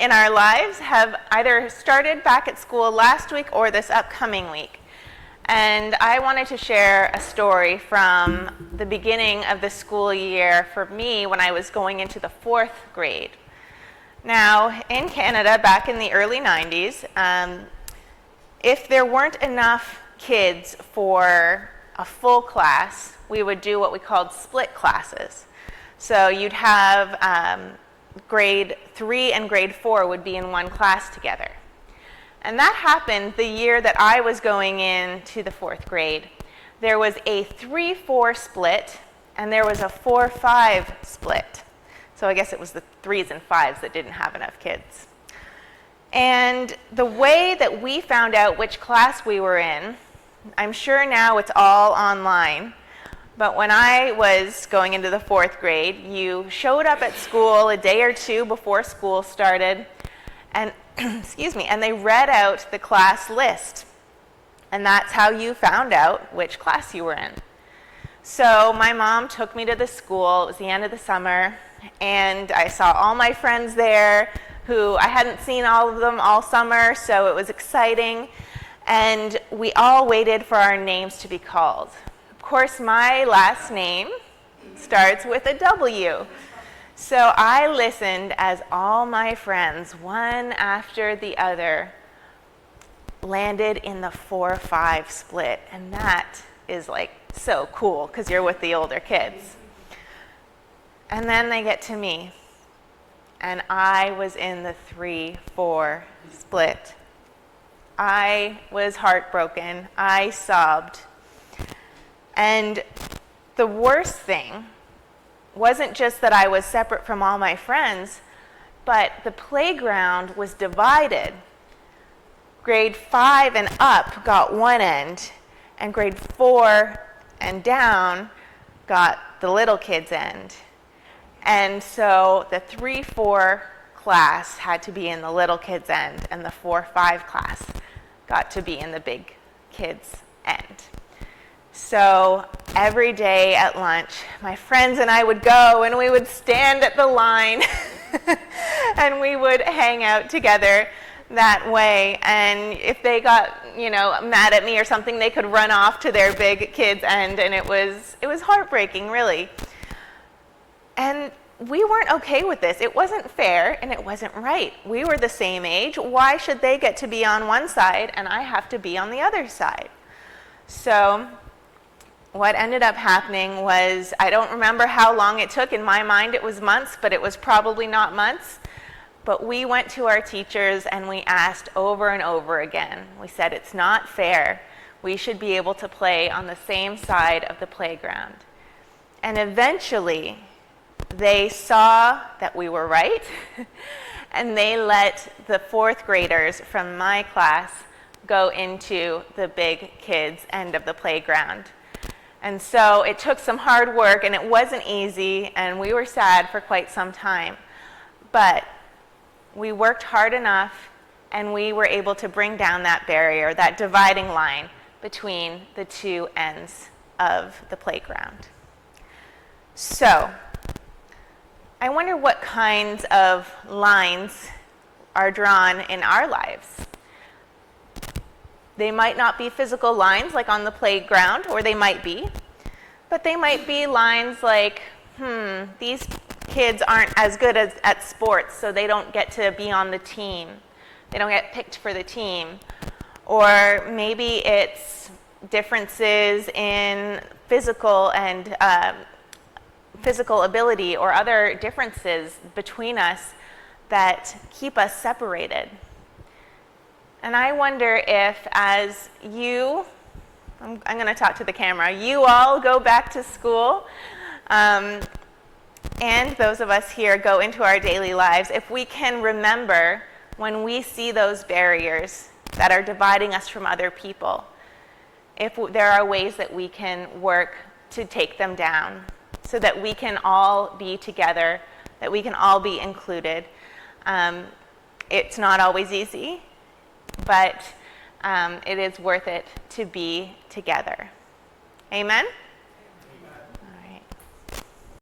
in our lives have either started back at school last week or this upcoming week. And I wanted to share a story from the beginning of the school year for me when I was going into the 4th grade. Now, in Canada, back in the early 90s, if there weren't enough kids for a full class, we would do what we called split classes. So you'd have grade 3 and grade 4 would be in one class together. And that happened the year that I was going into the 4th grade. There was a 3-4 split, and there was a 4-5 split. So I guess it was the 3s and 5s that didn't have enough kids. And the way that we found out which class we were in, I'm sure now it's all online, but when I was going into the 4th grade, you showed up at school a day or two before school started, and excuse me, and they read out the class list. And that's how you found out which class you were in. So my mom took me to the school. It was the end of the summer, and I saw all my friends there who I hadn't seen all of them all summer, so it was exciting. And we all waited for our names to be called. Of course, my last name starts with a W. So I listened as all my friends, one after the other, landed in the 4-5 split. And that is like so cool because you're with the older kids. And then they get to me. And I was in the 3-4 split. I was heartbroken. I sobbed. And the worst thing wasn't just that I was separate from all my friends, but the playground was divided. Grade 5 and up got one end, and grade 4 and down got the little kids' end. And so the 3-4 class had to be in the little kids' end, and the 4-5 class got to be in the big kids' end. So every day at lunch, my friends and I would go and we would stand at the line and we would hang out together that way. And if they got, mad at me or something, they could run off to their big kids' end, and it was heartbreaking, really. And we weren't okay with this. It wasn't fair and it wasn't right. We were the same age. Why should they get to be on one side and I have to be on the other side? So what ended up happening was, I don't remember how long it took. In my mind it was months, but it was probably not months. But we went to our teachers and we asked over and over again. We said, it's not fair. We should be able to play on the same side of the playground. And eventually they saw that we were right, and they let the 4th graders from my class go into the big kids' end of the playground. And so it took some hard work, and it wasn't easy, and we were sad for quite some time. But we worked hard enough, and we were able to bring down that barrier, that dividing line between the two ends of the playground. So I wonder what kinds of lines are drawn in our lives. They might not be physical lines like on the playground, or they might be, but they might be lines like, these kids aren't as good at sports, so they don't get to be on the team. They don't get picked for the team. Or maybe it's differences in physical and physical ability or other differences between us that keep us separated. And I wonder if, as you, I'm going to talk to the camera, you all go back to school, and those of us here go into our daily lives, if we can remember when we see those barriers that are dividing us from other people, if there are ways that we can work to take them down so that we can all be together, that we can all be included. It's not always easy, but it is worth it to be together. Amen?